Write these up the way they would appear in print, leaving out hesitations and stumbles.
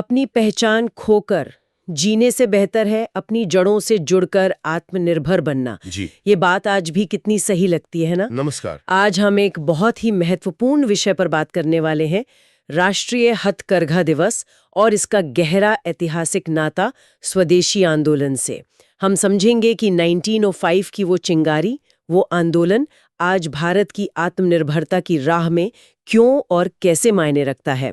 अपनी पहचान खोकर जीने से बेहतर है अपनी जड़ों से जुड़कर आत्मनिर्भर बनना। जी ये बात आज भी कितनी सही लगती है ना। नमस्कार। आज हम एक बहुत ही महत्वपूर्ण विषय पर बात करने वाले हैं, राष्ट्रीय हथकरघा दिवस और इसका गहरा ऐतिहासिक नाता स्वदेशी आंदोलन से। हम समझेंगे कि 1905 की वो चिंगारी, वो आंदोलन आज भारत की आत्मनिर्भरता की राह में क्यों और कैसे मायने रखता है।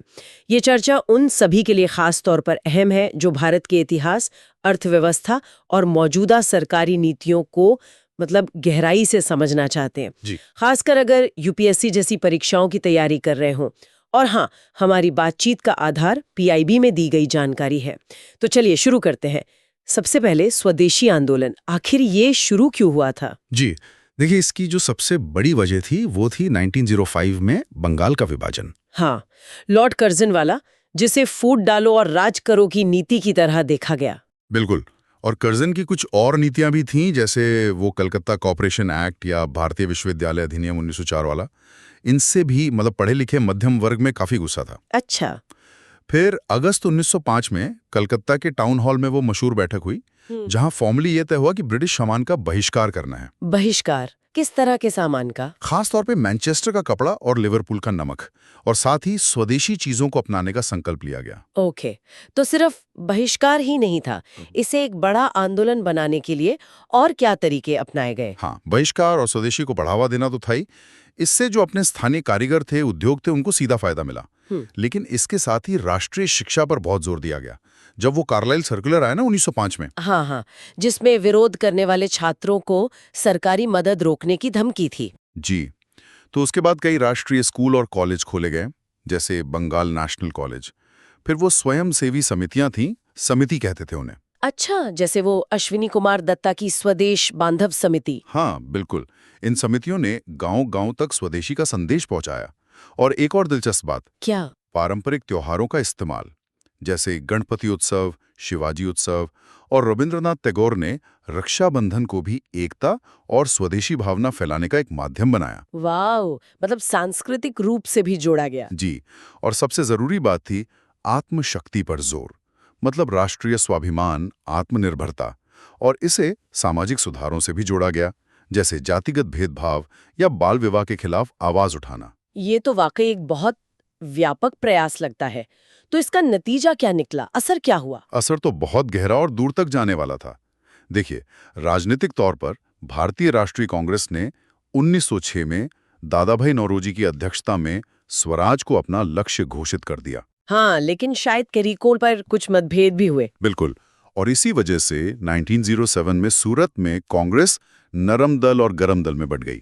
ये चर्चा उन सभी के लिए खास तौर पर अहम है जो भारत के इतिहास, अर्थव्यवस्था और मौजूदा सरकारी नीतियों को गहराई से समझना चाहते हैं। जी खासकर अगर यूपीएससी जैसी परीक्षाओं की तैयारी कर रहे हों। और हाँ, हमारी बातचीत का आधार पीआईबी में दी गई जानकारी है। तो चलिए शुरू करते हैं। सबसे पहले स्वदेशी आंदोलन, आखिर ये शुरू क्यों हुआ था? जी देखिए, इसकी जो सबसे बड़ी वजह थी वो थी 1905 में बंगाल का विभाजन। हाँ, लॉर्ड कर्जन वाला, जिसे फूट डालो और राज करो की नीति की तरह देखा गया। बिल्कुल। और कर्जन की कुछ और नीतियां भी थीं, जैसे वो कलकत्ता कॉर्पोरेशन एक्ट या भारतीय विश्वविद्यालय अधिनियम 1904 वाला। इनसे भी पढ़े लिखे मध्यम वर्ग में काफी गुस्सा था। अच्छा। फिर अगस्त 1905 में कलकत्ता के टाउन हॉल में वो मशहूर बैठक हुई, जहां फॉर्मली ये तय हुआ कि ब्रिटिश सामान का बहिष्कार करना है। बहिष्कार? किस तरह के सामान का? खास तौर पे मैनचेस्टर का कपड़ा और लिवरपूल का नमक, और साथ ही स्वदेशी चीजों को अपनाने का संकल्प लिया गया। ओके, तो सिर्फ बहिष्कार ही नहीं था, इसे एक बड़ा आंदोलन बनाने के लिए और क्या तरीके अपनाए गए? हाँ, बहिष्कार और स्वदेशी को बढ़ावा देना तो था ही। इससे जो अपने स्थानीय कारीगर थे, उद्योग थे, उनको सीधा फायदा मिला। लेकिन इसके साथ ही राष्ट्रीय शिक्षा पर बहुत जोर दिया गया। जब वो कार्लाइल सर्कुलर आया ना 1905 में, हाँ, जिसमें विरोध करने वाले छात्रों को सरकारी मदद रोकने की धमकी थी। जी, तो उसके बाद कई राष्ट्रीय स्कूल और कॉलेज खोले गए, जैसे बंगाल नेशनल कॉलेज। फिर वो स्वयंसेवी समितियां थीं, समिति कहते थे उन्हें। अच्छा, जैसे वो अश्विनी कुमार दत्ता की स्वदेश बांधव समिति। हाँ बिल्कुल। इन समितियों ने गांव-गांव तक स्वदेशी का संदेश पहुंचाया। और एक और दिलचस्प बात, क्या? पारंपरिक त्योहारों का इस्तेमाल, जैसे गणपति उत्सव, शिवाजी उत्सव, और रविंद्रनाथ टैगोर ने रक्षाबंधन को भी एकता और स्वदेशी भावना फैलाने का एक माध्यम बनाया। वाह, सांस्कृतिक रूप से भी जोड़ा गया। जी, और सबसे जरूरी बात थी आत्मशक्ति पर जोर, राष्ट्रीय स्वाभिमान, आत्मनिर्भरता। और इसे सामाजिक सुधारों से भी जोड़ा गया, जैसे जातिगत भेदभाव या बाल विवाह के खिलाफ आवाज उठाना। ये तो वाकई एक बहुत व्यापक प्रयास लगता है। तो इसका नतीजा क्या निकला? असर क्या हुआ? असर तो बहुत गहरा और दूर तक जाने वाला था। देखिए, राजनीतिक तौर पर भारतीय राष्ट्रीय कांग्रेस ने 1906 में दादाभाई नौरोजी की अध्यक्षता में स्वराज को अपना लक्ष्य घोषित कर दिया। हाँ, लेकिन शायद कैरिकोल पर कुछ मतभेद भी हुए। बिल्कुल। और इसी वजह से 1907 में सूरत में कांग्रेस नरम दल और गरम दल में बंट गई।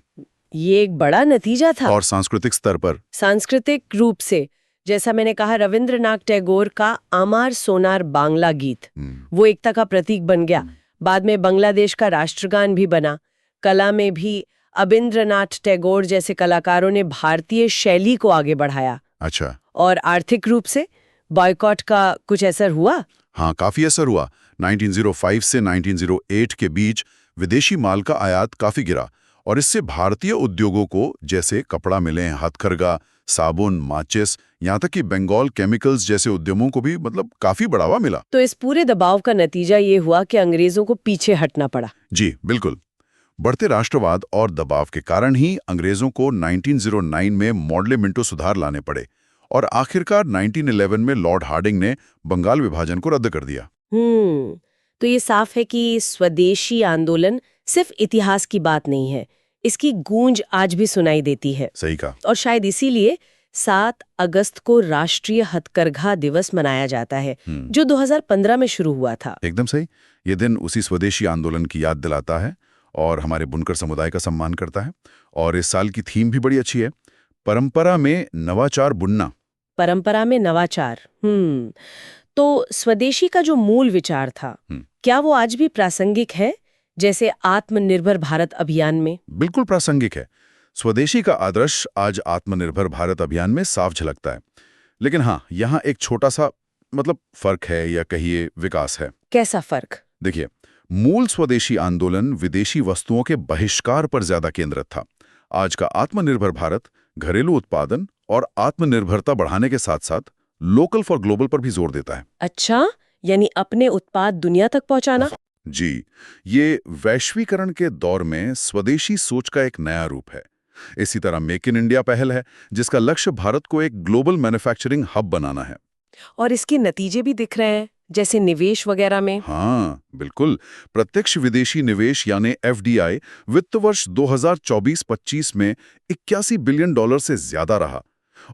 ये एक बड़ा नतीजा था। और सांस्कृतिक स्तर पर, सांस्कृतिक रूप से, जैसा मैंने कहा, रविंद्रनाथ टैगोर का आमार सोनार बांग्ला गीत, वो एकता का प्रतीक बन गया। बाद में बांग्लादेश का राष्ट्रगान भी बना। कला में भी अबिंद्रनाथ टैगोर जैसे कलाकारों ने भारतीय शैली को आगे बढ़ाया। अच्छा। और आर्थिक रूप से बॉयकॉट का कुछ असर हुआ? हाँ, काफी असर हुआ। 1905 से 1908 के बीच विदेशी माल का आयात काफी गिरा, और इससे भारतीय उद्योगों को, जैसे कपड़ा मिलें, हथकरघा, साबुन, माचिस, यहाँ तक कि बंगाल केमिकल्स जैसे उद्यमों को भी काफी बढ़ावा मिला। तो इस पूरे दबाव का नतीजा ये हुआ कि अंग्रेजों को पीछे हटना पड़ा। जी बिल्कुल। बढ़ते राष्ट्रवाद और दबाव के कारण ही अंग्रेजों को 1909 में मॉडले मिंटो सुधार लाने पड़े, और आखिरकार 1911 में लॉर्ड हार्डिंग ने बंगाल विभाजन को रद्द कर दिया। तो ये साफ है कि स्वदेशी आंदोलन सिर्फ इतिहास की बात नहीं है, इसकी गूंज आज भी सुनाई देती है। सही कहा। और शायद इसीलिए 7 अगस्त को राष्ट्रीय हथकरघा दिवस मनाया जाता है, जो 2015 में शुरू हुआ था। एकदम सही। ये दिन उसी स्वदेशी आंदोलन की याद दिलाता है और हमारे बुनकर समुदाय का सम्मान करता है। और इस साल की थीम भी बड़ी अच्छी है, परंपरा में नवाचार बुनना। परंपरा में नवाचार। तो स्वदेशी का जो मूल विचार था, क्या वो आज भी प्रासंगिक है, जैसे आत्मनिर्भर भारत अभियान में? बिल्कुल प्रासंगिक है। स्वदेशी का आदर्श आज आत्मनिर्भर भारत अभियान में साफ झलकता है। लेकिन हाँ, यहाँ एक छोटा सा फर्क है, या कहिए विकास है। कैसा फर्क? देखिए, मूल स्वदेशी आंदोलन विदेशी वस्तुओं के बहिष्कार पर ज्यादा केंद्रित था। आज का आत्मनिर्भर भारत घरेलू उत्पादन और आत्मनिर्भरता बढ़ाने के साथ साथ लोकल फॉर ग्लोबल पर भी जोर देता है। अच्छा, यानी अपने उत्पाद दुनिया तक पहुंचाना। जी, ये वैश्वीकरण के दौर में स्वदेशी सोच का एक नया रूप है। इसी तरह मेक इन इंडिया पहल है, जिसका लक्ष्य भारत को एक ग्लोबल मैन्युफैक्चरिंग हब बनाना है। और इसके नतीजे भी दिख रहे हैं, जैसे निवेश वगैरह में। हाँ, बिल्कुल। प्रत्यक्ष विदेशी निवेश यानी एफडीआई वित्त वर्ष 2024-25 में $81 बिलियन से ज्यादा रहा।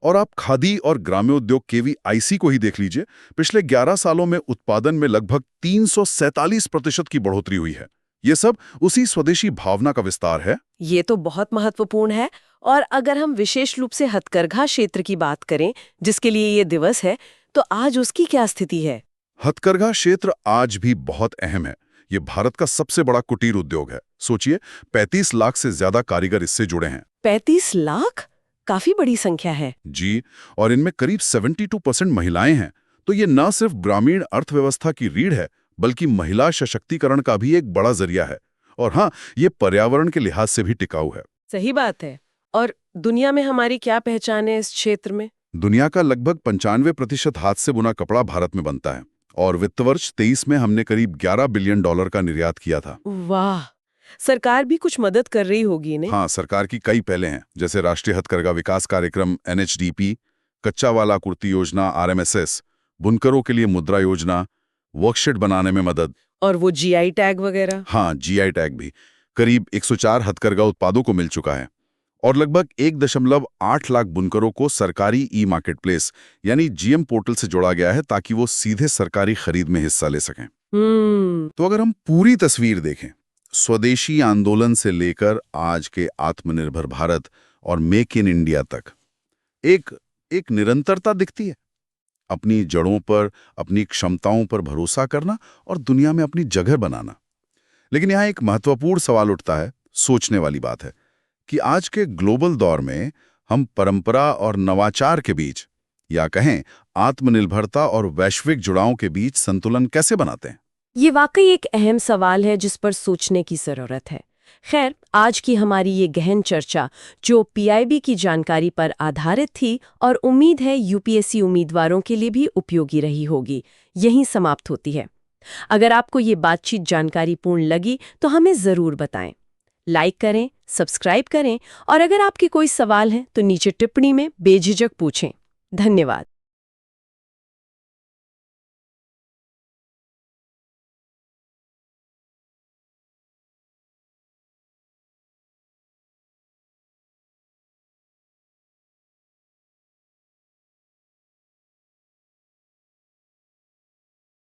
और आप खादी और ग्रामोद्योग केवीआईसी को ही देख लीजिए, पिछले 11 सालों में उत्पादन में लगभग 347% की बढ़ोतरी हुई है। ये सब उसी स्वदेशी भावना का विस्तार है। ये तो बहुत महत्वपूर्ण है। और अगर हम विशेष रूप से हथकरघा क्षेत्र की बात करें, जिसके लिए ये दिवस है, तो आज उसकी क्या स्थिति है? हथकरघा क्षेत्र आज भी बहुत अहम है। ये भारत का सबसे बड़ा कुटीर उद्योग है। सोचिए, 35 लाख से ज्यादा कारीगर इससे जुड़े हैं। 35 लाख? काफी बड़ी संख्या है। जी, और इनमें करीब 72% महिलाएं हैं। तो ये न सिर्फ ग्रामीण अर्थव्यवस्था की रीढ़ है, बल्कि महिला सशक्तिकरण का भी एक बड़ा जरिया है। और हाँ, ये पर्यावरण के लिहाज से भी टिकाऊ है। सही बात है। और दुनिया में हमारी क्या पहचान है इस क्षेत्र में? दुनिया का लगभग 95% हाथ से बुना कपड़ा भारत में बनता है। और वित्त वर्ष 23 में हमने करीब $11 बिलियन का निर्यात किया था। वाह, सरकार भी कुछ मदद कर रही होगी ने? हाँ, सरकार की कई पहलें हैं, जैसे राष्ट्रीय हथकरघा विकास कार्यक्रम NHDP, कच्चा वाला कुर्ती योजना RMSS, बुनकरों के लिए मुद्रा योजना, वर्कशेड बनाने में मदद। और वो जीआई टैग वगैरह? हाँ, GI टैग भी करीब 104 हथकरघा उत्पादों को मिल चुका है। और लगभग 1.8 लाख बुनकरों को सरकारी ई-मार्केटप्लेस यानी GM पोर्टल से जोड़ा गया है, ताकि वो सीधे सरकारी खरीद में हिस्सा ले सकें। तो अगर हम पूरी तस्वीर देखें, स्वदेशी आंदोलन से लेकर आज के आत्मनिर्भर भारत और मेक इन इंडिया तक एक निरंतरता दिखती है। अपनी जड़ों पर, अपनी क्षमताओं पर भरोसा करना और दुनिया में अपनी जगह बनाना। लेकिन यहाँ एक महत्वपूर्ण सवाल उठता है, सोचने वाली बात है कि आज के ग्लोबल दौर में हम परंपरा और नवाचार के बीच, या कहें आत्मनिर्भरता और वैश्विक जुड़ाव के बीच संतुलन कैसे बनाते हैं? ये वाकई एक अहम सवाल है जिस पर सोचने की जरूरत है। खैर, आज की हमारी ये गहन चर्चा, जो PIB की जानकारी पर आधारित थी और उम्मीद है UPSC उम्मीदवारों के लिए भी उपयोगी रही होगी, यहीं समाप्त होती है। अगर आपको ये बातचीत जानकारीपूर्ण लगी तो हमें ज़रूर बताएं। लाइक करें, सब्सक्राइब करें और अगर आपके कोई सवाल हैं तो नीचे टिप्पणी में बेझिझक पूछें। धन्यवाद।